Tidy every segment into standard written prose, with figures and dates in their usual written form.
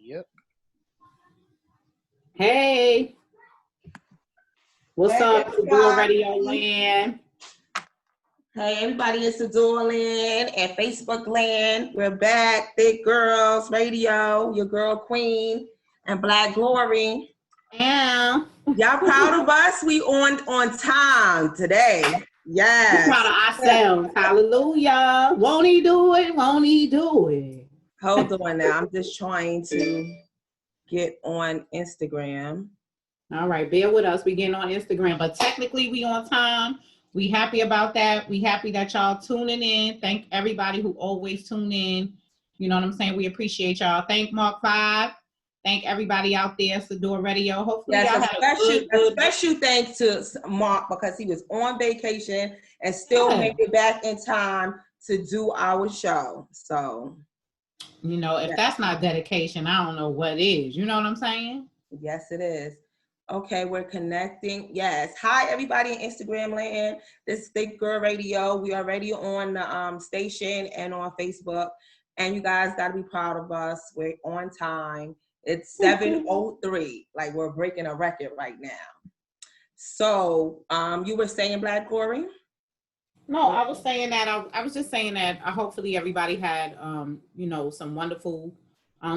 Yep. Hey, what's up, Sadior Radio Land? Hey, everybody, it's Sadior Land and Facebook Land. We're back, Thick Girls Radio, your girl queen, and Black Glory. Yeah. Y'all proud of us? We on time today. Yes. We're proud of ourselves. Hallelujah. Won't he do it? Won't he do it? Hold on now. I'm just trying to get on Instagram. All right, bear with us. We getting on Instagram, but technically we on time. We happy about that. We happy that y'all tuning in. Thank everybody who always tune in. You know what I'm saying? We appreciate y'all. Thank Mark 5. Thank everybody out there, Sadior Radio. Hopefully y'all had a special thanks to Mark because he was on vacation and still made it back in time to do our show. So, you know, if that's not dedication, I don't know what is. You know what I'm saying? Yes, it is. Okay, we're connecting. Yes. Hi, everybody in Instagram land. This is Thick Girl Radio. We are already on the station and on Facebook. And you guys got to be proud of us. We're on time. It's 7:03. Like we're breaking a record right now. So you were saying, Black Glory? No, I was saying that. I was just saying that hopefully everybody had, you know, some wonderful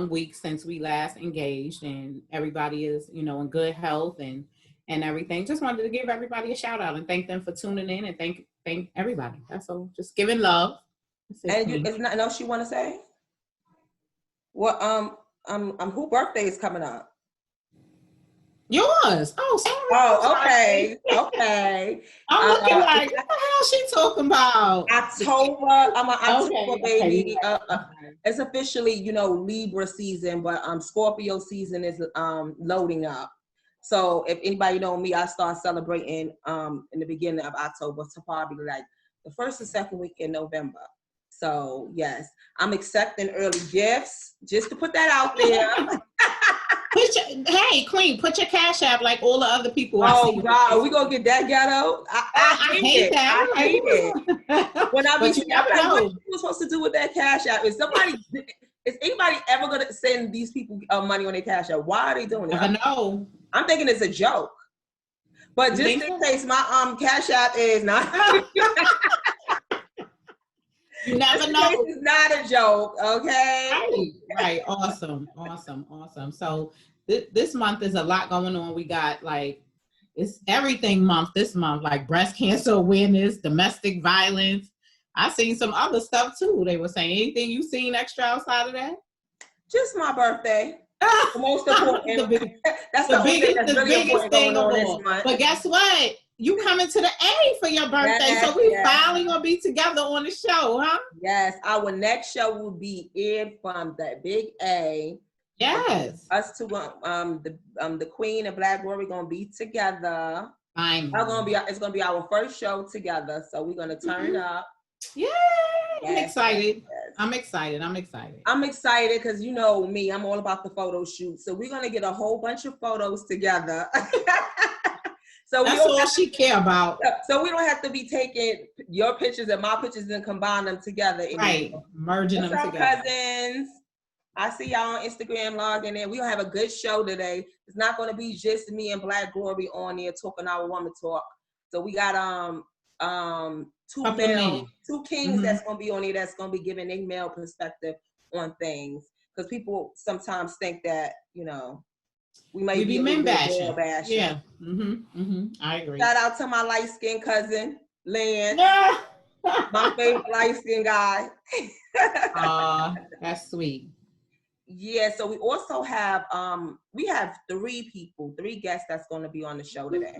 weeks since we last engaged, and everybody is, you know, in good health and everything. Just wanted to give everybody a shout out and thank them for tuning in and thank everybody. That's all. Just giving love. And is nothing else you want to say? Well, who birthday is coming up? Yours. Oh, sorry. Oh, okay. Okay. I'm looking like, what the hell she talking about? October. I'm an October baby. It's officially, you know, Libra season, but Scorpio season is loading up. So if anybody know me, I start celebrating in the beginning of October, so probably like the first or second week in November. So yes, I'm accepting early gifts, just to put that out there. Hey, Queen, put your Cash App like all the other people. Oh God, are we gonna get that ghetto? I hate that. I hate it. When I be like, what you supposed to do with that Cash App? Is anybody ever gonna send these people money on their Cash App? Why are they doing it? I know. I'm thinking it's a joke. But just in case my Cash App is not. You never know. It's not a joke, okay? Right. Awesome. So this month is a lot going on. We got like, it's everything month this month, like breast cancer awareness, domestic violence. I seen some other stuff too. They were saying, anything you seen extra outside of that? Just my birthday. The most important. That's the biggest thing of all. But guess what? You coming to the A for your birthday, yes, so we finally gonna be together on the show, huh? Yes, our next show will be in from the big A. Yes, us two, the Queen and Black Glory gonna be together. Fine. It's gonna be our first show together, so we're gonna turn up. Yay! I'm excited. Yes. I'm excited because you know me, I'm all about the photo shoot. So we're gonna get a whole bunch of photos together. So that's all she care about. So we don't have to be taking your pictures and my pictures and combine them together. Right, merging them together. Cousins, I see y'all on Instagram logging in. We're gonna have a good show today. It's not gonna be just me and Black Glory on there talking our woman talk. So we got two kings that's gonna be on here that's gonna be giving a male perspective on things. Because people sometimes think that, you know, we might be men bashing. Yeah. I agree. Shout out to my light-skinned cousin, Lynn. My favorite light-skinned guy. That's sweet. Yeah, so we also have we have three guests that's going to be on the show today.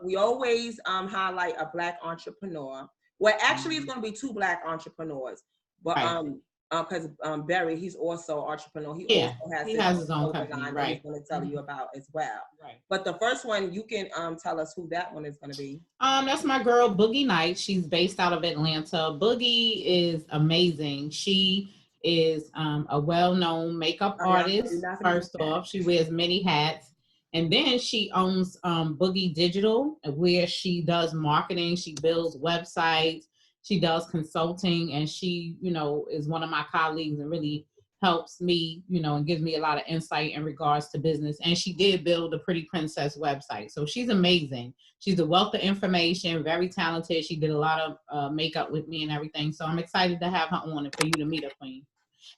We always highlight a Black entrepreneur. Well, actually, it's going to be two Black entrepreneurs, but because Barry, he's also an entrepreneur. He also has his own company, right? He's going to tell you about as well. Right. But the first one, you can tell us who that one is going to be. That's my girl Boogie Knight. She's based out of Atlanta. Boogie is amazing. She is a well-known makeup artist. First off, she wears many hats. And then she owns Boogie Digital, where she does marketing. She builds websites. She does consulting, and she, you know, is one of my colleagues and really helps me, you know, and gives me a lot of insight in regards to business. And she did build a Pretty Princess website. So she's amazing. She's a wealth of information, very talented. She did a lot of makeup with me and everything. So I'm excited to have her on and for you to meet her, Queen.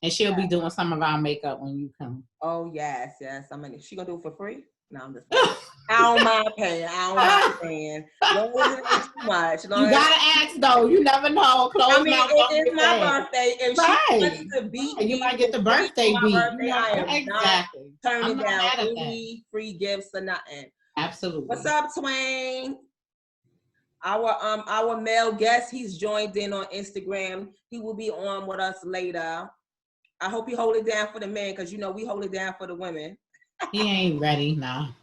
And she'll be doing some of our makeup when you come. Oh, yes. She gonna do it for free? No, I'm just I don't mind paying. Long as it ain't too much. You gotta ask though. You never know. It is my birthday. If she wants to beat me, you might get the birthday beat. Birthday, I am exactly. not turning down any free gifts or nothing. Absolutely. What's up, Twain? Our male guest, he's joined in on Instagram. He will be on with us later. I hope you hold it down for the men, because you know we hold it down for the women. He ain't ready now.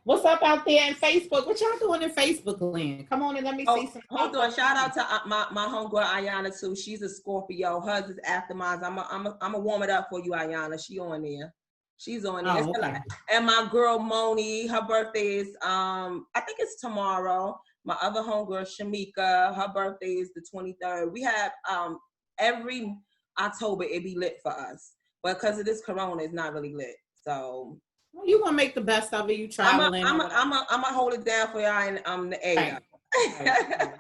What's up out there in Facebook? What y'all doing in Facebook land? Come on and let me see some. Hold on. Shout out to my homegirl Ayana too. She's a Scorpio. Hers is after mine. I'm a warm it up for you, Ayana. She on there. She's on there. Okay. And my girl Moni, her birthday is I think it's tomorrow. My other homegirl Shamika, her birthday is the 23rd. We have every October it be lit for us, but because of this corona, it's not really lit. So well, you gonna make the best of it. You traveling. I'm gonna hold it down for y'all in the air. Right.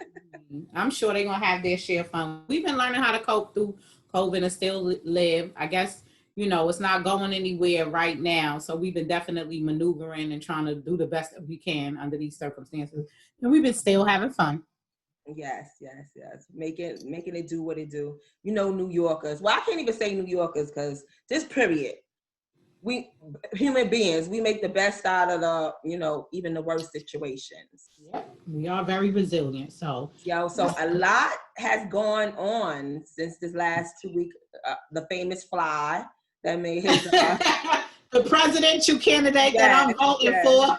I'm sure they're gonna have their share of fun. We've been learning how to cope through COVID and still live. I guess, you know, it's not going anywhere right now. So we've been definitely maneuvering and trying to do the best that we can under these circumstances. And we've been still having fun. Yes. Making it do what it do. You know, New Yorkers. Well, I can't even say New Yorkers because just period. We human beings, we make the best out of the, you know, even the worst situations. Yep, we are very resilient. So a lot has gone on since this last 2 weeks. The famous fly that made his the presidential candidate that I'm voting for.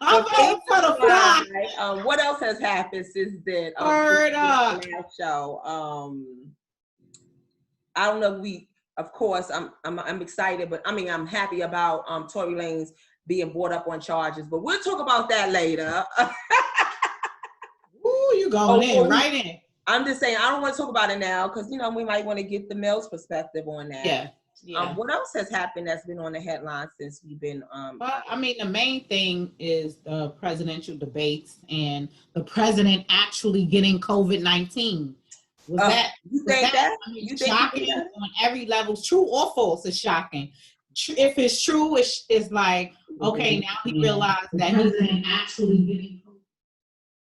I'm voting for the fly. What else has happened since then? Word up. Show. I don't know. Of course, I'm excited, but I mean, I'm happy about Tory Lanez being brought up on charges. But we'll talk about that later. Ooh, you going right in. I'm just saying, I don't want to talk about it now because, you know, we might want to get the male's perspective on that. Yeah. What else has happened that's been on the headlines since we've been? Well, I mean, the main thing is the presidential debates and the president actually getting COVID-19. You think shocking on every level? True or false is shocking. If it's true, it's like, okay, now he realized that he's actually getting COVID.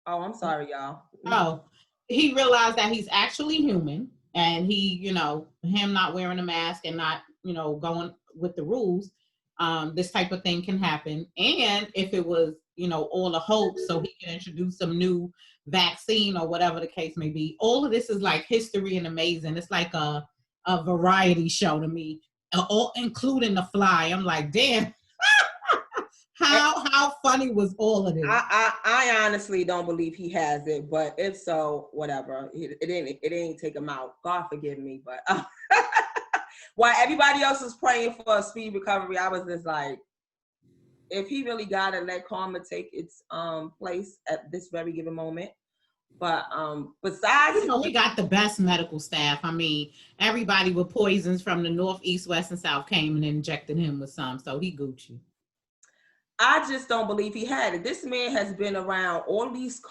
Oh, I'm sorry, y'all. Oh, he realized that he's actually human, and he, you know, him not wearing a mask and not, you know, going with the rules, this type of thing can happen. And if it was, you know, all a hoax, so he can introduce some new vaccine or whatever the case may be. All of this is like history and amazing. It's like a variety show to me, all including the fly. I'm like, damn. How funny was all of this? I honestly don't believe he has it, but if so, whatever. It didn't take him out. God forgive me, but while everybody else was praying for a speed recovery, I was just like, if he really got it, let karma take its place at this very given moment. But besides, you know, he got the best medical staff. I mean, everybody with poisons from the north, east, west, and south came and injected him with some, so he Gucci. I just don't believe he had it. This man has been around all these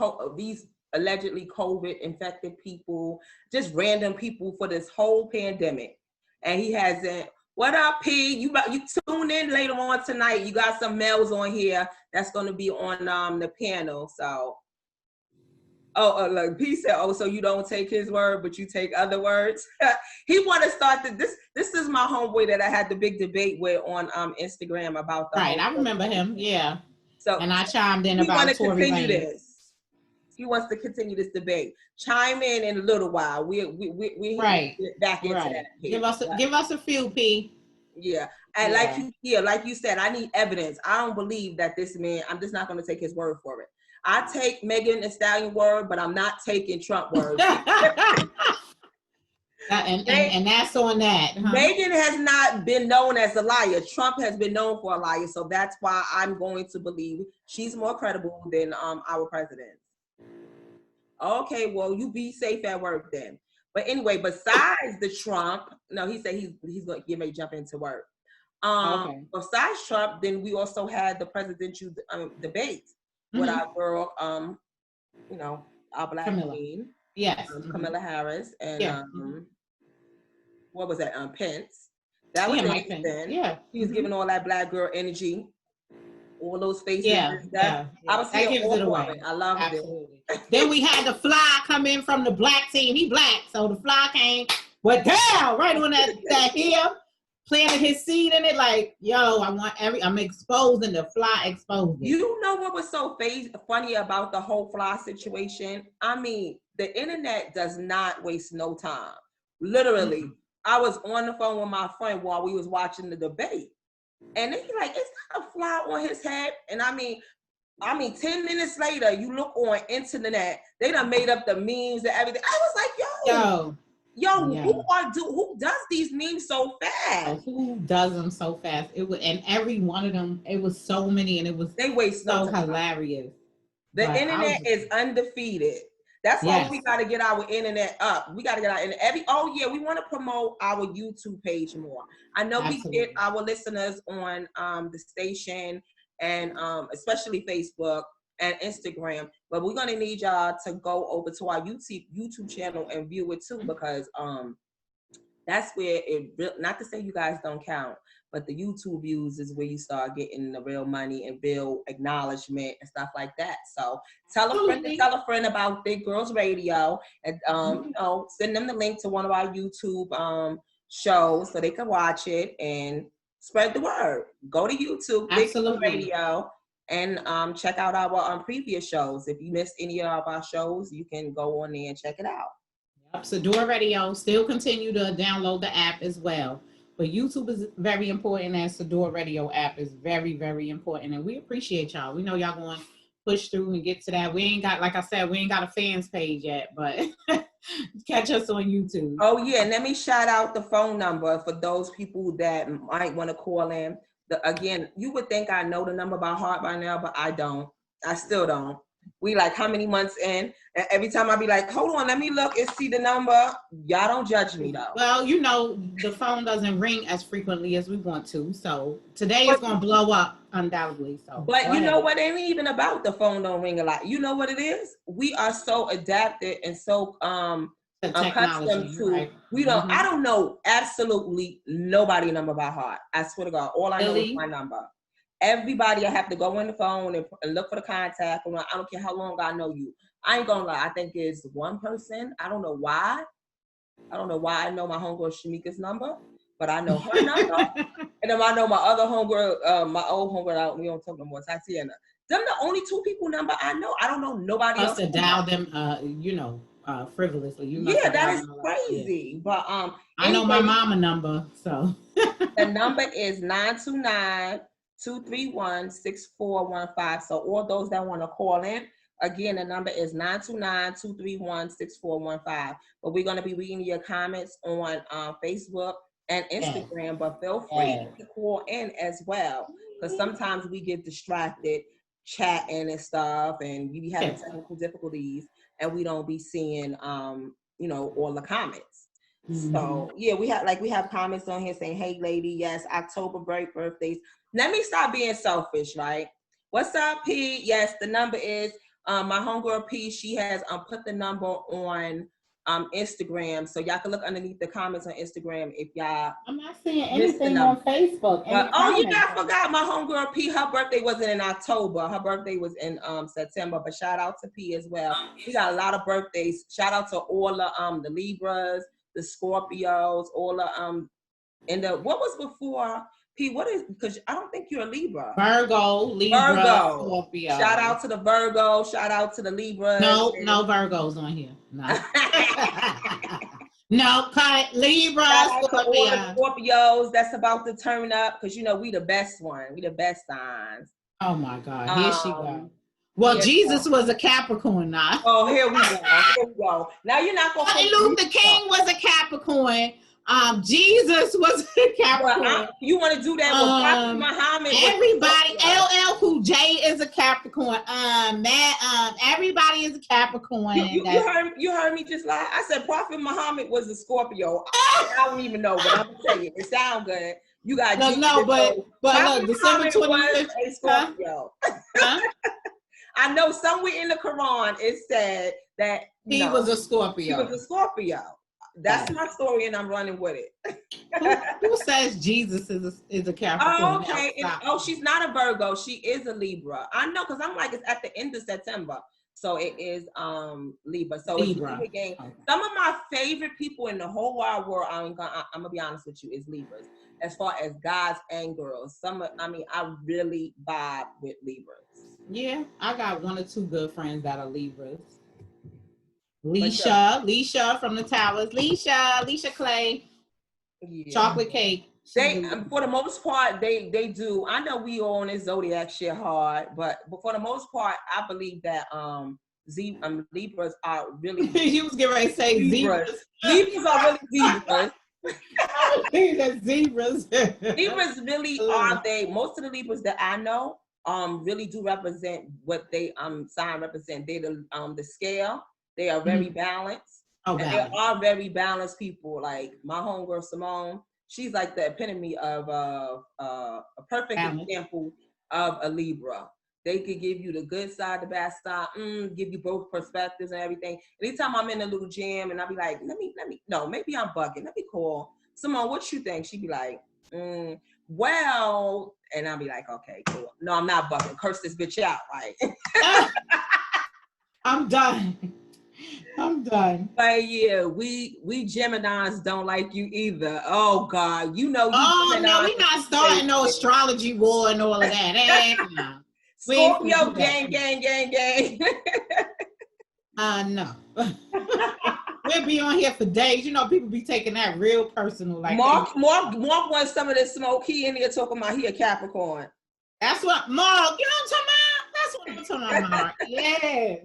allegedly COVID infected people, just random people for this whole pandemic, and he hasn't. What up, P? You tune in later on tonight. You got some males on here that's going to be on the panel. So, like P said, so you don't take his word, but you take other words. He want to start this. This is my homeboy that I had the big debate with on Instagram about the. Right, I remember him. Yeah. So and I chimed in about Tory Lanez. He wants to continue this debate. Chime in a little while. We right back into that. Give us a few, P. Yeah, and like you said, I need evidence. I don't believe that this man. I'm just not going to take his word for it. I take Megan Thee Stallion word, but I'm not taking Trump word. and that's on that. Huh? Megan has not been known as a liar. Trump has been known for a liar, so that's why I'm going to believe she's more credible than our president. Okay, well, you be safe at work then. But anyway, besides the Trump, no, he said he's going to get ready to jump into work. Besides Trump, then we also had the presidential debates with our girl, you know, our black queen, Kamala Harris, and what was that? Pence. That was interesting. Yeah, he was giving all that black girl energy, all those faces. I was here all for it. I loved it. Then we had the Fly come in from the black team. He black, so the Fly came, went down right on that hip, planted his seed in it. Like, yo, I'm exposing the Fly exposing. You know what was so funny about the whole Fly situation? I mean, the internet does not waste no time. Literally, I was on the phone with my friend while we was watching the debate. And then he's like, is that a fly on his head? And I mean, 10 minutes later, you look on internet, they done made up the memes and everything. I was like, who does these memes so fast? Who does them so fast? And every one of them, it was so many, and they waste so hilarious. The internet is undefeated. That's why we got to get our internet up. We got to get our internet. We want to promote our YouTube page more. I know we get our listeners on the station and especially Facebook and Instagram, but we're going to need y'all to go over to our YouTube channel and view it too, because that's where not to say you guys don't count, but the YouTube views is where you start getting the real money and real acknowledgement and stuff like that. So tell a friend about Thick Girls Radio, and send them the link to one of our YouTube shows so they can watch it and spread the word. Go to YouTube, Thick Girls Radio, and check out our previous shows. If you missed any of our shows, you can go on there and check it out. Sadior Radio, still continue to download the app as well. But YouTube is very important, and Sadior Radio app is very, very important. And we appreciate y'all. We know y'all going to push through and get to that. We ain't got, like I said, we ain't got a fans page yet, but catch us on YouTube. Oh, yeah. And let me shout out the phone number for those people that might want to call in. Again, you would think I know the number by heart by now, but I don't. I still don't. We like how many months in, and every time I be like, hold on, let me look and see the number. Y'all don't judge me though. Well, you know, the phone doesn't ring as frequently as we want to, so today it's gonna blow up undoubtedly. So, but you know what? It ain't even about the phone don't ring a lot. You know what it is? We are so adapted and so accustomed to. We don't. I don't know absolutely nobody number by heart. I swear to God, all I know is my number. Everybody, I have to go on the phone and look for the contact. I don't care how long I know you. I ain't gonna lie. I think it's one person. I don't know why. I know my homegirl Shamika's number, but I know her number. And then I know my other homegirl, my old homegirl. We don't talk no more. Tatiana. Them the only two people number I know. I don't know nobody else. To dial them, frivolously. That is crazy. Yeah. But I know my mama number. So the number is 929-231-6415. So all those that want to call in, again, the number is 929-231-6415. But we're going to be reading your comments on Facebook and Instagram, but feel free to call in as well, because sometimes we get distracted chatting and stuff, and we be having technical difficulties, and we don't be seeing, all the comments. So we have comments on here saying, hey lady, yes, October break birthdays. Let me stop being selfish, right? What's up, P? Yes, the number is my homegirl P. She has put the number on Instagram, so y'all can look underneath the comments on Instagram if y'all. I'm not seeing anything on Facebook. I forgot my homegirl P. Her birthday wasn't in October. Her birthday was in September. But shout out to P as well. We got a lot of birthdays. Shout out to all the Libras, the Scorpios, all the and what was before P? What is, because I don't think you're a Libra. Libra, Scorpio. Shout out to the Virgo. Shout out to the Libra. No Virgos on here. No. No, cut Libra. Shout out to all the Scorpios that's about to turn up, because we the best one. We the best signs. Oh my God, here she goes. Well, Jesus was a Capricorn now. Oh, here we go. Now you're not going to. Martin Luther King was a Capricorn. Jesus was a Capricorn. Well, you want to do that with Prophet Muhammad? Everybody, LL Cool J is a Capricorn. Everybody is a Capricorn. You heard me just lie. I said Prophet Muhammad was a Scorpio. I don't even know, but I'm gonna tell you, it sounds good. You got but look, December 25th, a Scorpio. Huh? I know somewhere in the Quran it said that he was a Scorpio. He was a Scorpio. That's my story, and I'm running with it. who says Jesus is a Capricorn? Oh, okay. She's not a Virgo. She is a Libra. I know, because I'm like, it's at the end of September. So it is Libra. So Libra. It's game. Okay. Some of my favorite people in the whole wide world, I'm gonna be honest with you, is Libras. As far as guys and girls, I really vibe with Libras. Yeah, I got 1 or 2 good friends that are Libras. Leisha from the Towers. Leisha Clay. Yeah. Chocolate cake. They, for the most part, they do. I know we all on this zodiac shit hard, but for the most part, I believe that Libras are really. You was getting ready to say Libras. Libras are really Libras. I believe that zebras. Libras really are they. Most of the Libras that I know really do represent what they sign represent. They the scale. They are very balanced. Oh, and they are very balanced people. Like my homegirl Simone, she's like the epitome of a perfect example of a Libra. They could give you the good side, the bad side, give you both perspectives and everything. Anytime I'm in a little jam and I'll be like, no, maybe I'm bugging. Let me call Simone, what you think? She'd be like, well, and I'll be like, okay, cool. No, I'm not bugging. Curse this bitch out, right? I'm done. But yeah, we Geminis don't like you either. Oh God, you know. Oh no, we not starting no astrology war and all of that. Scorpio gang. No. We'll be on here for days. You know, people be taking that real personal. Like Mark wants some of this smoke. He in here talking about he a Capricorn. That's what Mark. You know what I'm talking about? That's what I'm talking about, Mark. Yeah.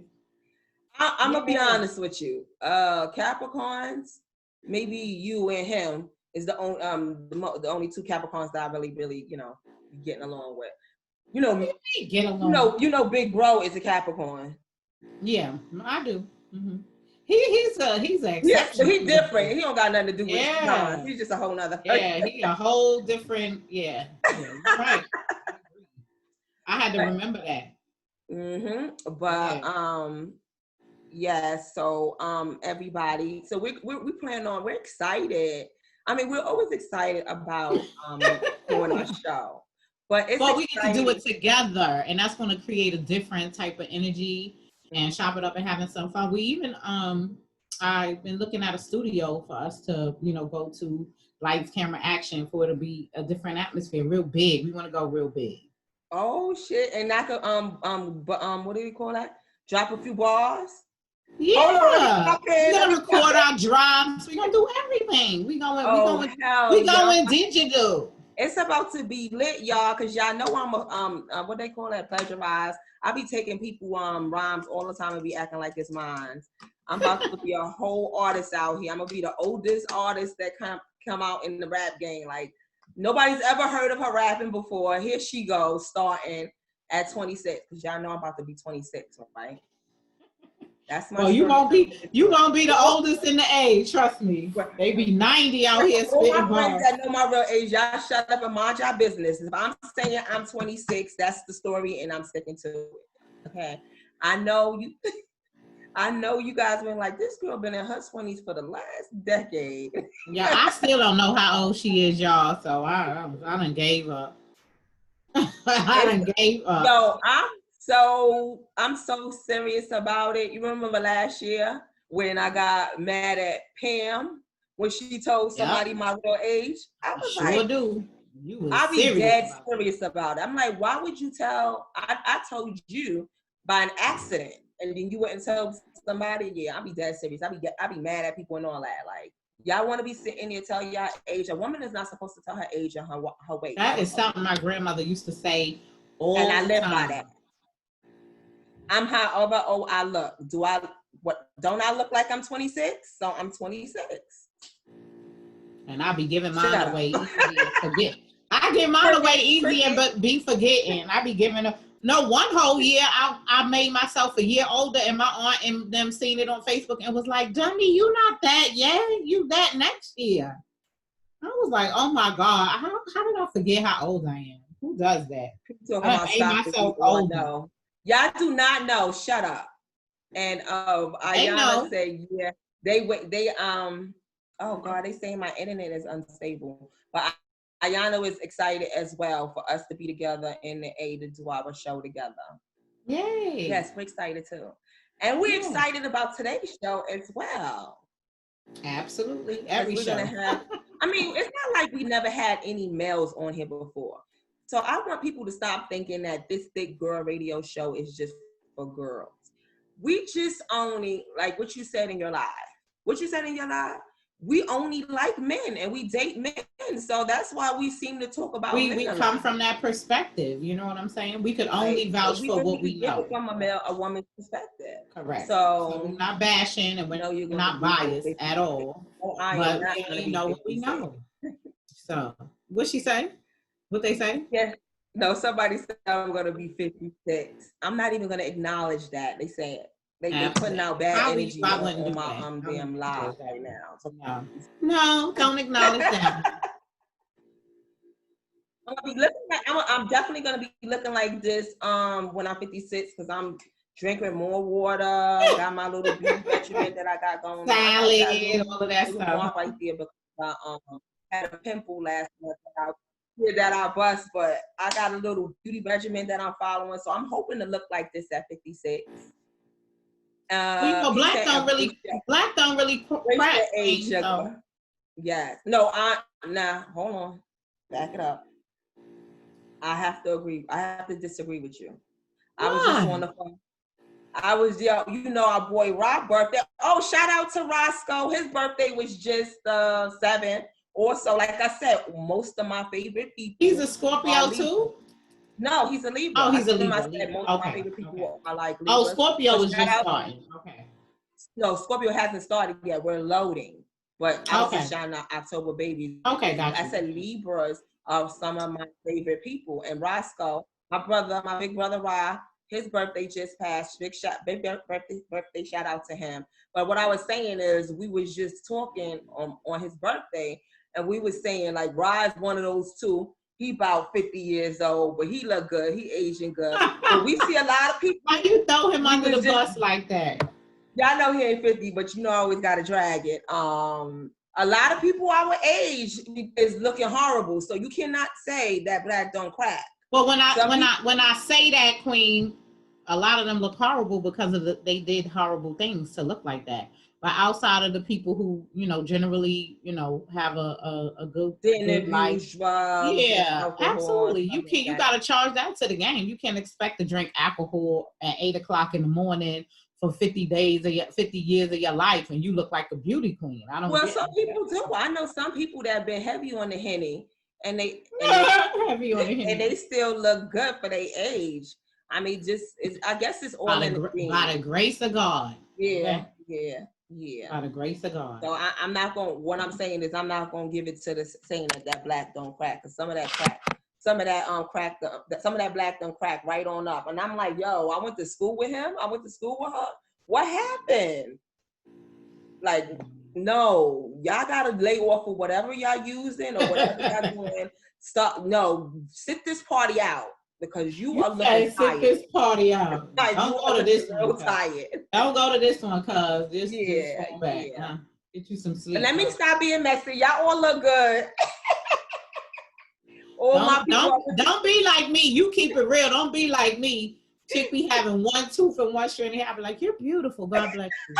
I'm gonna be honest with you. Capricorns, maybe you and him is the only 2 Capricorns that I really getting along with. You know, Big Bro is a Capricorn. Yeah, I do. Mm-hmm. He's an exception. He's different. He don't got nothing to do with it. He's just a whole nother person. Yeah, he a whole different. Yeah, you're right. I had to remember that. Mm-hmm. But yeah, so everybody, so we plan on, we're excited. I mean, we're always excited about doing our show, but we get to do it together, and that's going to create a different type of energy and chop it up and having some fun. We even I've been looking at a studio for us to go to, lights, camera, action, for it to be a different atmosphere, real big. We want to go real big. Oh shit! And I could what do you call that? Drop a few bars. Yeah, we're gonna record our drops. We're gonna do everything. We going digital. It's about to be lit, y'all, because y'all know I'm a what they call that, plagiarize. I be taking people rhymes all the time and be acting like it's mine. I'm about to be a whole artist out here. I'm gonna be the oldest artist that come out in the rap game. Like nobody's ever heard of her rapping before. Here she goes, starting at 26, because y'all know I'm about to be 26, right? That's my. You won't be the oldest in the age. Trust me. They be 90 out here spitting bars. All my friends that know my real age, y'all shut up and mind your business. If I'm saying I'm 26, that's the story, and I'm sticking to it. Okay. I know you guys been like, this girl been in her 20s for the last decade. Yeah, I still don't know how old she is, y'all. So I done gave up. Yo, I'm so serious about it. You remember last year when I got mad at Pam when she told somebody my real age? I was do. I be dead serious about it. I'm like, why would you tell? I told you by an accident, and then you went and tell somebody. Yeah, I be dead serious. I be mad at people and all that. Like, y'all want to be sitting there tell y'all age? A woman is not supposed to tell her age and her weight. That is something my grandmother used to say all and I live the by time. that. I'm however old I look. Don't I look like I'm 26? So I'm 26. And I be giving mine away easy and forget. I give mine away easy and but be forgetting. I be giving them. No, one whole year I made myself a year older, and my aunt and them seen it on Facebook and was like, "Dummy, you not that yet. You that next year." I was like, "Oh my God, how did I forget how old I am? Who does that?" Talking about made myself older. No. Y'all do not know. Shut up. And Ayana said, yeah, they oh God, they saying my internet is unstable. But Ayana was excited as well for us to be together in the A to do our show together. Yay. Yes, we're excited too. And we're excited about today's show as well. Absolutely. Every show. I mean, it's not like we never had any males on here before. So I want people to stop thinking that this Thick Girl radio show is just for girls. We just only, like what you said in your live. What you said in your live? We only like men and we date men. So that's why we seem to talk about men. We come from that perspective. You know what I'm saying? We could only vouch for what we know. From a woman's perspective. Correct. So we're not bashing and we're not biased at all. But we only know what we know. So what'd she say? What they say? Yeah. No, somebody said I'm gonna be 56. I'm not even gonna acknowledge that. They say it. They're putting out bad energy on my damn live right now. So no, don't acknowledge that. I'm definitely gonna be looking like this when I'm 56 because I'm drinking more water. Got my little beauty regimen that I got going. Salad, all of that stuff. Right there because I had a pimple last month that I bust, but I got a little beauty regimen that I'm following, so I'm hoping to look like this at 56. Black don't really crack age. So. Yes. No, hold on. Back it up. I have to agree. I have to disagree with you. I was just on the phone. Our boy Rob's birthday. Oh, shout out to Roscoe. His birthday was just 7th. Also, like I said, most of my favorite people. He's a Scorpio too? No, he's a Libra. Oh, he's a Libra. Most of my favorite people are like Libra. Oh, Scorpio is just starting. Okay. No, Scorpio hasn't started yet. We're loading. But I was shine out October babies. Okay, gotcha. I said Libras are some of my favorite people. And Roscoe, my big brother Ra, his birthday just passed. Big birthday shout out to him. But what I was saying is we was just talking on his birthday, and we was saying like Ra's one of those two. He about 50 years old, but he look good. He Asian good. But we see a lot of people. Why you throw him under the bus like that? Y'all know he ain't 50, but I always gotta drag it. A lot of people our age is looking horrible, so you cannot say that black don't crack. Well, when I say that, Queen, a lot of them look horrible because they did horrible things to look like that. But outside of the people who generally have a good life, yeah, absolutely. You got to charge that to the game. You can't expect to drink alcohol at 8:00 in the morning for 50 years of your life, and you look like a beauty queen. I don't. Well, some people do. I know some people that have been heavy on the Henny, and they still look good for their age. I mean, I guess it's all by the grace of God. Yeah, okay? Yeah. By the grace of God. So I'm not gonna. What I'm saying is, I'm not gonna give it to the saying that black don't crack, because some of that black don't crack right on up. And I'm like, yo, I went to school with him. I went to school with her. What happened? Like, no, y'all gotta lay off of whatever y'all using or whatever y'all doing. Sit this party out. Because you are looking tired. Sit this party out. Don't go to this one. Tired. Don't go to this one, cuz this back. Huh? Get you some sleep. And let me stop being messy. Y'all all look good. Don't be like me. You keep it real. Don't be like me. Chick be having one tooth and one strand. I'll be like, you're beautiful. God bless you.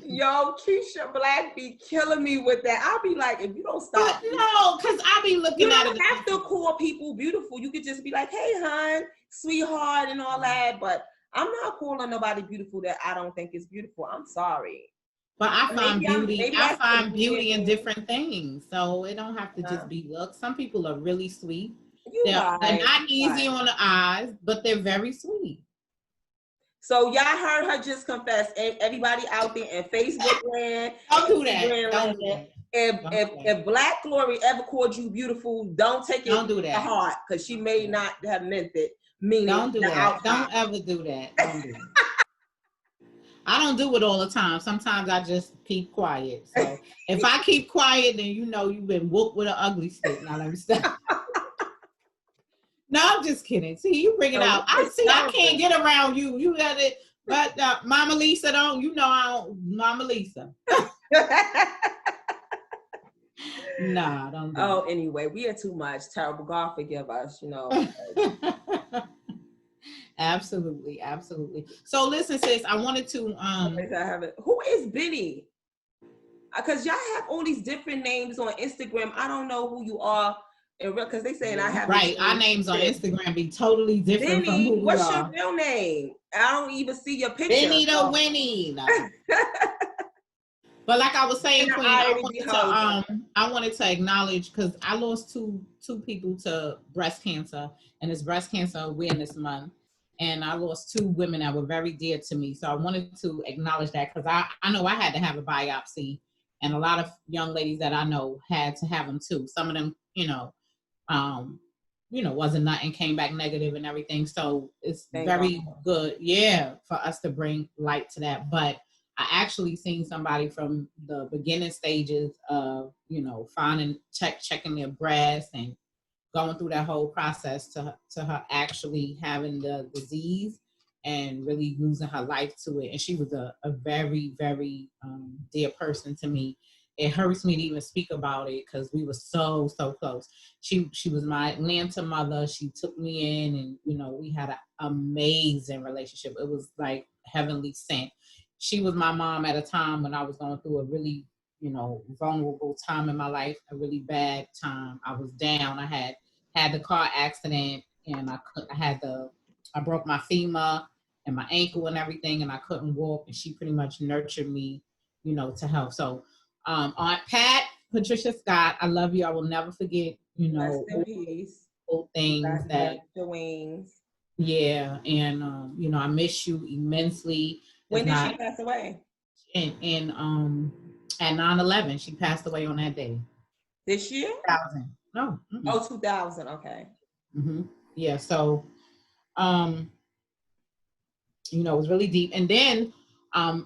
Yo, Keisha Black be killing me with that. I'll be like, if you don't stop. No, because I be looking at it. You don't have to call people beautiful. You could just be like, hey, hon, sweetheart, and all that. But I'm not calling nobody beautiful that I don't think is beautiful. I'm sorry. But I find beauty in different things. So it don't have to just be looks. Some people are really sweet. They're not easy on the eyes, but they're very sweet. So y'all heard her just confess. Everybody out there in Facebook land, don't do that. Don't do that. If Black Glory ever called you beautiful, don't take it to heart, because she may not have meant it. Meaning, don't do that. Outside. Don't ever do that. Don't do that. I don't do it all the time. Sometimes I just keep quiet. So if I keep quiet, then you know you've been whooped with an ugly stick. Now let me stop. No, I'm just kidding. See, you bring it out. I can't get around you. You got it. But Mama Lisa don't. You know I don't. Mama Lisa. Nah, don't do that. Anyway, we are too much. Terrible. God forgive us, you know. Absolutely. So listen, sis, I wanted to who is Benny? Because y'all have all these different names on Instagram. I don't know who you are, because they saying I have our names on Instagram be totally different Benny, from who what's we your are. real name? I don't even see your picture. Benny the Winnie. No. But like I was saying, Queen, I wanted to acknowledge, because I lost two people to breast cancer, and it's Breast Cancer Awareness Month. And I lost two women that were very dear to me. So I wanted to acknowledge that, because I know I had to have a biopsy, and a lot of young ladies that I know had to have them too. Some of them, wasn't nothing, came back negative and everything. So it's very good, for us to bring light to that. But I actually seen somebody from the beginning stages of, checking their breasts and going through that whole process to her actually having the disease and really losing her life to it. And she was a very, very dear person to me. It hurts me to even speak about it, because we were so close. She was my Atlanta mother. She took me in, and, we had an amazing relationship. It was like heavenly sent. She was my mom at a time when I was going through a really, vulnerable time in my life, a really bad time. I was down. I had the car accident, and I broke my femur and my ankle and everything, and I couldn't walk, and she pretty much nurtured me, to health. So Aunt Pat, Patricia Scott, I love you. I will never forget, old things that the wings. Yeah, and I miss you immensely. When did she pass away? And at 9/11, she passed away on that day. This year? 2000. No. Mm-mm. Oh, 2000. Okay. Mm-hmm. Yeah. So, it was really deep. And then,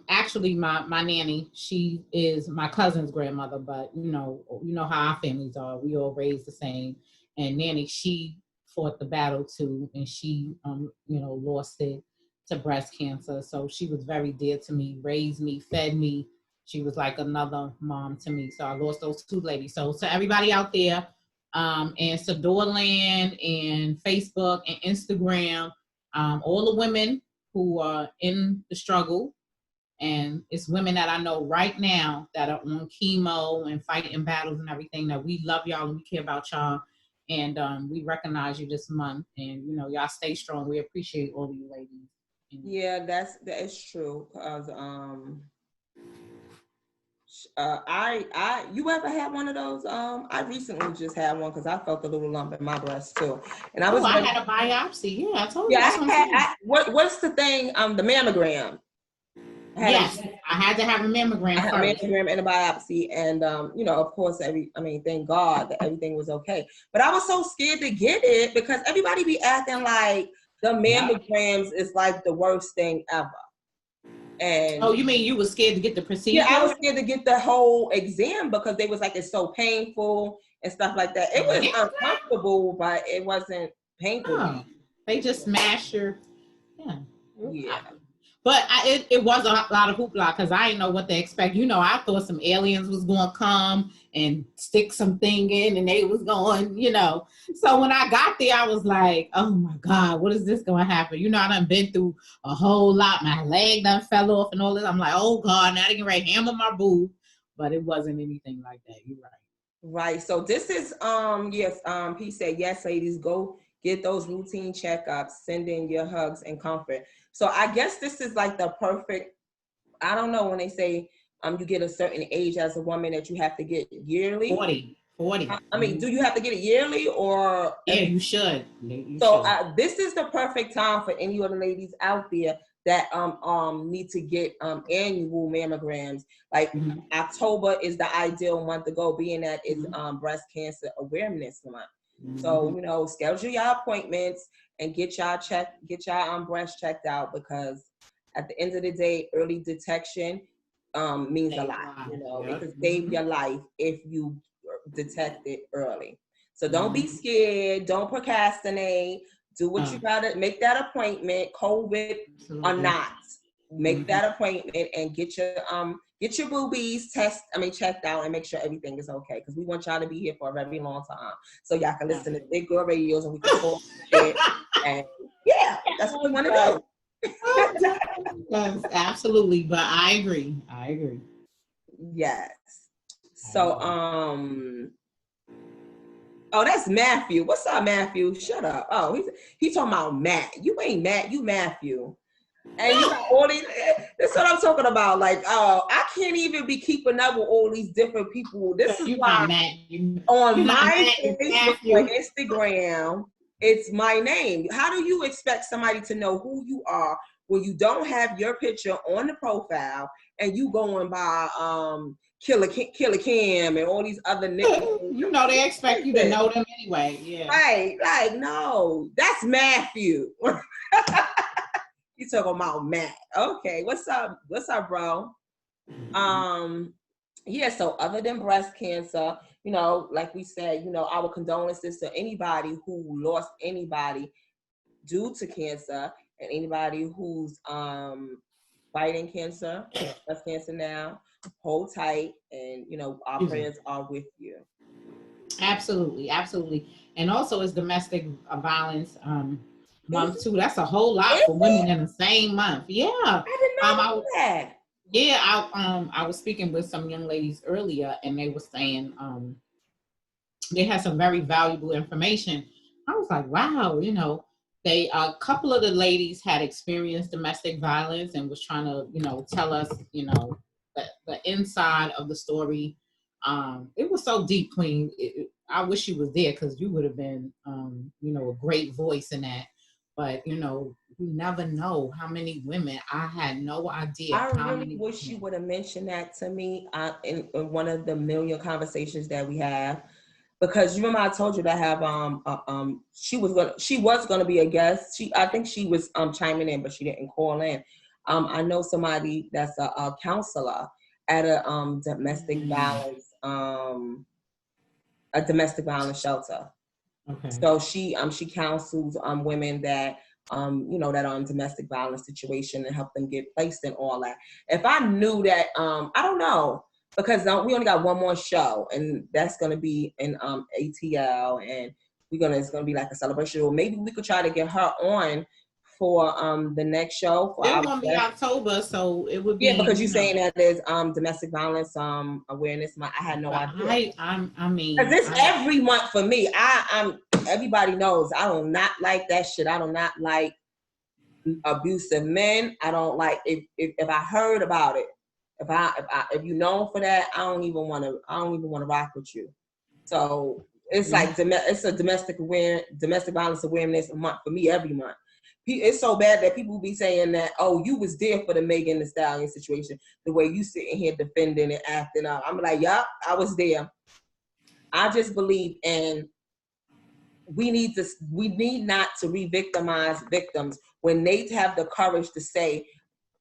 actually, my nanny, she is my cousin's grandmother. But you know how our families are. We all raised the same. And nanny, she fought the battle too, and she, lost it to breast cancer. So she was very dear to me, raised me, fed me. She was like another mom to me. So I lost those two ladies. So to everybody out there, and Sadior Land and Facebook and Instagram, all the women who are in the struggle, and it's women that I know right now that are on chemo and fighting battles and everything, that we love y'all and we care about y'all. And we recognize you this month, and y'all stay strong. We appreciate all of you ladies. Yeah, that is true. Cause you ever had one of those? I recently just had one, because I felt a little lump in my breast too, and I had a biopsy. Yeah, I told you. Yeah, what's the thing? The mammogram. I had to have a mammogram. I had a mammogram and a biopsy, and of course, thank God that everything was okay. But I was so scared to get it, because everybody be acting like the mammograms is like the worst thing ever. And you mean you were scared to get the procedure? Yeah, I was scared to get the whole exam, because they was like, it's so painful and stuff like that. It was uncomfortable, but it wasn't painful. Oh, they just smash your But it was a lot of hoopla, because I didn't know what to expect. I thought some aliens was going to come and stick something in, and they was going, So when I got there, I was like, oh my God, what is this going to happen? I done been through a whole lot. My leg done fell off and all this. I'm like, oh God, now they can hammer my boob. But it wasn't anything like that. You're right. Right. So this is, he said, yes, ladies, go get those routine checkups, send in your hugs and comfort. So I guess this is like the perfect, I don't know, when they say you get a certain age as a woman that you have to get yearly. 40. Do you have to get it yearly or? Yeah, you should. This is the perfect time for any of the ladies out there that need to get annual mammograms. Like October is the ideal month to go, being that it's breast cancer awareness month. So, you know, schedule your appointments and get y'all breast checked out, because at the end of the day, early detection means a lot. You know, it could save your life if you detect it early. So don't be scared. Don't procrastinate. Do what you gotta. Make that appointment, COVID or not. Make that appointment and get your boobies checked out, and make sure everything is okay. Because we want y'all to be here for a very long time, so y'all can listen to Thick Girl radios and we can talk shit. And yeah, that's what we want to do. Yes, absolutely. But I agree. Yes. So oh, that's Matthew. What's up, Matthew? Shut up. Oh, he's talking about Matt. You ain't Matt, you Matthew. And you got all these, that's what I'm talking about. Like, I can't even be keeping up with all these different people. This is why on my Facebook or Instagram, it's my name. How do you expect somebody to know who you are when you don't have your picture on the profile and you going by Killer Kim and all these other nicknames? You know they expect you to know them anyway. Yeah. Right. Like, no, that's Matthew. You talking about Matt. Okay, what's up? What's up, bro? Yeah, so other than breast cancer, you know, like we said, you know, our condolences to anybody who lost anybody due to cancer, and anybody who's fighting cancer, breast cancer now. Hold tight, and you know, our prayers are with you. Absolutely. And also it's domestic violence month too. That's a whole lot for women in the same month. Yeah. I didn't know that. Yeah, I was speaking with some young ladies earlier, and they were saying they had some very valuable information. I was like, wow, you know, a couple of the ladies had experienced domestic violence and was trying to, you know, tell us, you know, the inside of the story. It was so deep, Queen. I wish you was there, because you would have been, you know, a great voice in that. But, you know, you never know how many women. I had no idea. I really wish you would have mentioned that to me in one of the million conversations that we have. Because you remember I told you to have she was gonna be a guest. I think she was chiming in, but she didn't call in. I know somebody that's a counselor at a domestic violence shelter. Okay. So she counsels women that you know, that are in domestic violence situation, and help them get placed and all that. If I knew that, I don't know, because we only got one more show, and that's gonna be in ATL, and it's gonna be like a celebration. Or maybe we could try to get her on for the next show. It's gonna be October, so it would be. Yeah, because you're saying that there's domestic violence awareness month. I had no idea. I mean, because it's every month for me. I'm everybody knows I do not like that shit. I do not like abusive men. I don't like if I heard about it. If you known for that, I don't even want to rock with you. So it's like it's a domestic violence awareness month for me every month. It's so bad that people be saying that, oh, you was there for the Megan Thee Stallion situation, the way you sitting here defending and acting up. I'm like, yup, I was there. I just believe in we need not to re-victimize victims when they have the courage to say,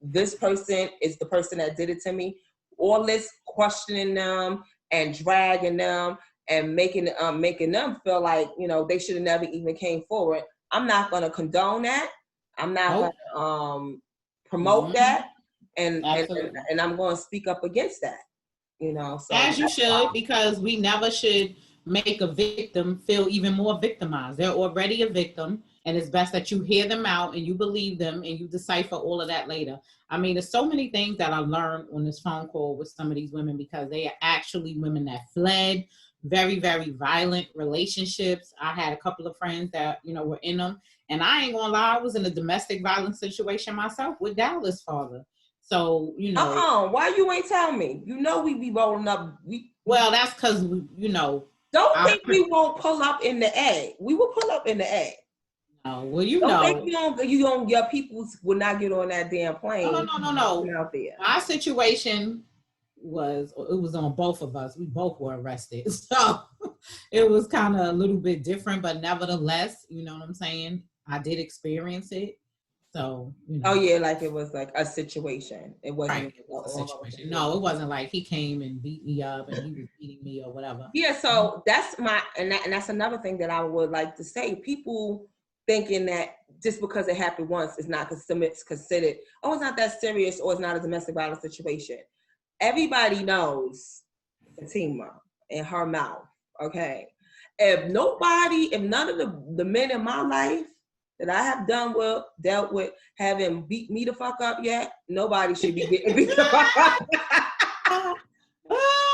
this person is the person that did it to me. All this questioning them and dragging them and making them feel like, you know, they should have never even came forward. I'm not going to condone that. I'm not going to promote that. And I'm going to speak up against that, you know. So as you should, because we never should make a victim feel even more victimized. They're already a victim, and it's best that you hear them out and you believe them and you decipher all of that later. I mean, there's so many things that I learned on this phone call with some of these women, because they are actually women that fled very, very violent relationships. I had a couple of friends that, you know, were in them, and I ain't gonna lie, I was in a domestic violence situation myself with Dallas' father. So, you know. Why you ain't tell me? You know we be rolling up. Well, that's because, you know. Don't think we won't pull up in the A. We will pull up in the A. Oh, well, you don't know. think your people will not get on that damn plane. No. Out there. My situation was on both of us. We both were arrested. So it was kind of a little bit different, but nevertheless, you know what I'm saying? I did experience it. So, you know. Oh yeah, like it was like a situation. It wasn't right. It was a situation. No, it wasn't like he came and beat me up and he was beating me or whatever. Yeah, so that's that's another thing that I would like to say. People thinking that just because it happened once is not considered, oh, it's not that serious or it's not a domestic violence situation. Everybody knows Fatima and her mouth, okay? If none of the men in my life that I have dealt with, haven't beat me the fuck up yet, nobody should be getting beat the fuck up.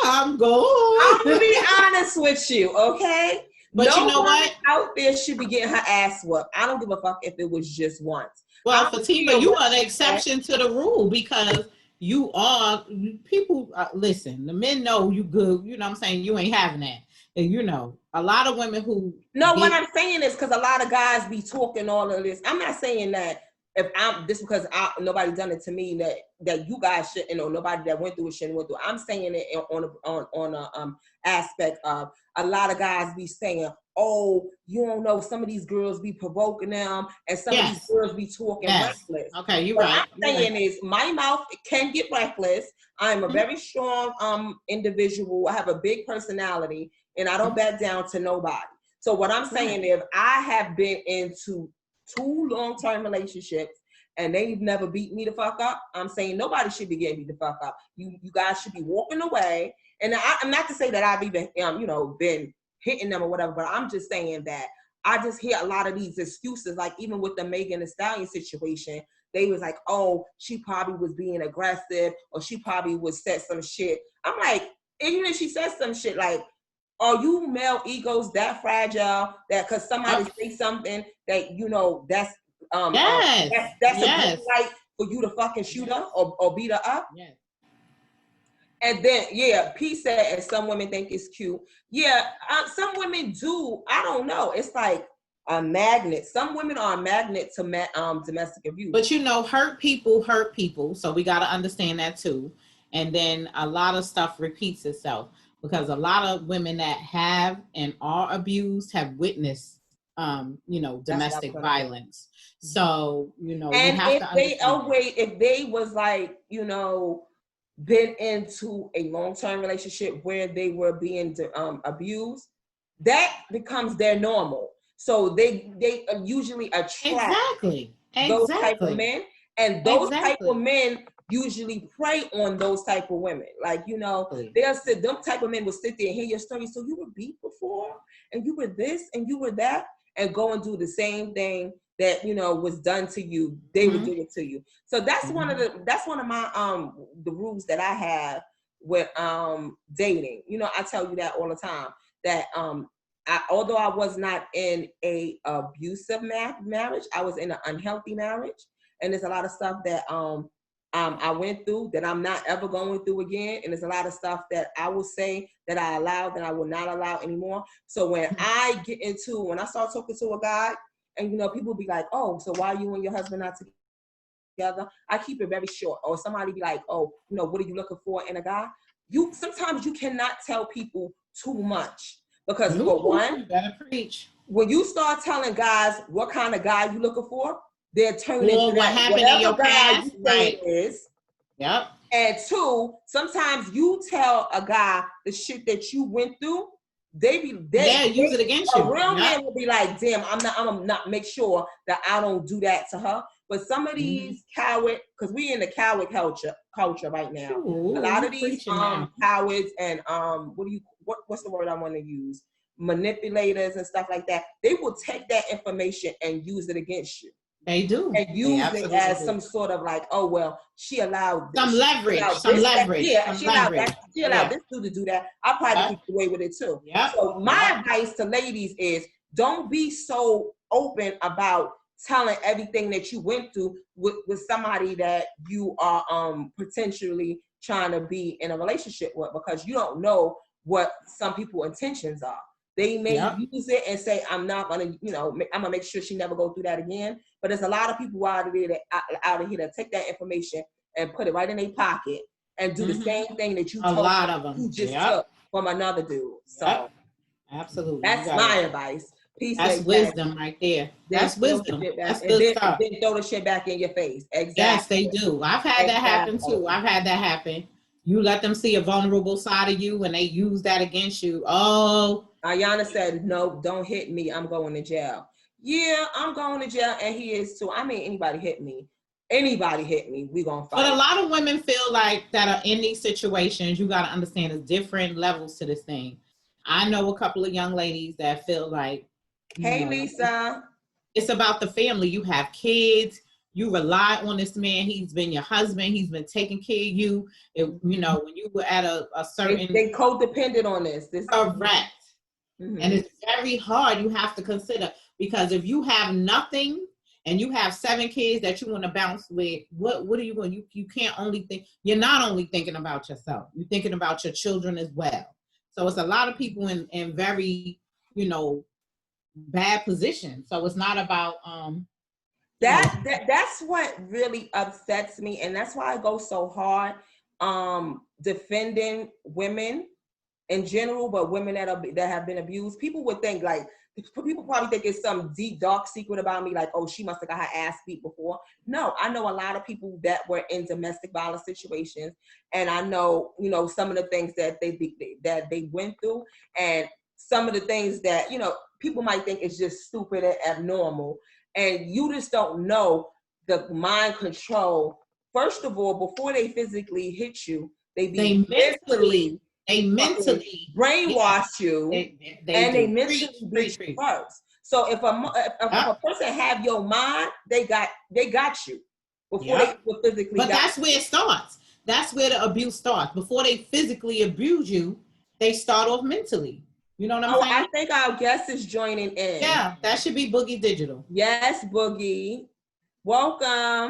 I'm going. I'm gonna be honest with you, okay? But nobody, you know what? Out there should be getting her ass whooped. I don't give a fuck if it was just once. Well, Fatima, you are the exception to the rule because you are people. Listen, the men know you good. You know what I'm saying? You ain't having that. And you know, a lot of women who. No, what I'm saying is because a lot of guys be talking all of this. I'm not saying that if I'm this because nobody done it to me that you guys shouldn't or nobody that went through it shouldn't went through. I'm saying it on a aspect of a lot of guys be saying, oh, you don't know, some of these girls be provoking them and some of these girls be talking reckless. Okay, you're what right. I'm saying is my mouth can get reckless. I'm a very strong individual. I have a big personality and I don't back down to nobody. So what I'm saying is I have been into 2 long-term relationships and they've never beat me the fuck up. I'm saying nobody should be getting beat the fuck up. You guys should be walking away. And I'm not to say that I've even been hitting them or whatever, but I'm just saying that I just hear a lot of these excuses, like even with the Megan Thee Stallion situation, they was like, oh, she probably was being aggressive or she probably would said some shit. I'm like, even if she says some shit like, are you male egos that fragile that because somebody say something that that's that's a good right for you to fucking shoot her or beat her up? Yes. And then P said, and some women think it's cute. Some women do. I don't know. It's like a magnet. Some women are a magnet to domestic abuse. But hurt people. So we got to understand that too. And then a lot of stuff repeats itself because a lot of women that have and are abused have witnessed, domestic violence. So, and you have if to if they was like, been into a long-term relationship where they were being abused, that becomes their normal. So they usually attract those type of men, and those type of men usually prey on those type of women. Like, they'll sit, them type of men will sit there and hear your story. So you were beat before, and you were this, and you were that, and go and do the same thing that was done to you. They would do it to you. So that's one of my the rules that I have with dating. I tell you that all the time. That although I was not in a abusive marriage, I was in an unhealthy marriage, and there's a lot of stuff that I went through that I'm not ever going through again, and there's a lot of stuff that I will say that I allowed that I will not allow anymore. So when I start talking to a guy, and people be like, oh, so why you and your husband not together? I keep it very short. Or somebody be like, oh, what are you looking for in a guy? Sometimes you cannot tell people too much because for one, you better preach. When you start telling guys what kind of guy you looking for, they're turning into what happened in your past, right? Is. Yep. And 2, sometimes you tell a guy the shit that you went through. They use it against you. A real man will be like, damn, I'm not make sure that I don't do that to her. But some of these coward, because we in the coward culture right now. Ooh, a lot of these cowards and what's the word I want to use? Manipulators and stuff like that. They will take that information and use it against you. They do. And use it as some sort of like, oh, well, she allowed some leverage. She allowed this dude to do that. I'll probably get away with it too. Yep. So my advice to ladies is don't be so open about telling everything that you went through with somebody that you are potentially trying to be in a relationship with, because you don't know what some people's intentions are. They may use it and say, I'm not gonna, you know, I'm gonna make sure she never go through that again. But there's a lot of people out of here that take that information and put it right in their pocket and do the same thing that you took from another dude. So absolutely, that's my advice. Peace. That's wisdom right there. That's wisdom. That's good stuff. Then throw the shit back in your face. Exactly. Yes, they do. I've had that happen too. I've had that happen. You let them see a vulnerable side of you and they use that against you. Oh. Ayana said, no, don't hit me. I'm going to jail. Yeah, I'm going to jail, and he is too. I mean, anybody hit me, we gonna fight. But a lot of women feel like that are in these situations. You got to understand there's different levels to this thing. I know a couple of young ladies that feel like, hey, Lisa, it's about the family. You have kids. You rely on this man. He's been your husband. He's been taking care of you. You know, when you were at a certain... They codependent on this. Correct. And it's very hard. You have to consider, because if you have nothing and you have 7 kids that you want to bounce with, what are you going? You can't only think. You're not only thinking about yourself. You're thinking about your children as well. So it's a lot of people in very, you know, bad positions. So it's not about that's what really upsets me, and that's why I go so hard defending women in general, but women that have been abused. People would think like, people probably think it's some deep dark secret about me, like, oh, she must have got her ass beat before. No, I know a lot of people that were in domestic violence situations, and I know, you know, some of the things that they went through, and some of the things that, you know, people might think is just stupid and abnormal, and you just don't know the mind control. First of all, before they physically hit you, they mentally brainwash you, they mentally beat you first. So if a person have your mind, they got you before they physically. But that's where it starts. That's where the abuse starts. Before they physically abuse you, they start off mentally. You know what I'm saying? I think our guest is joining in. Yeah, that should be Boogie Digital. Yes, Boogie. Welcome.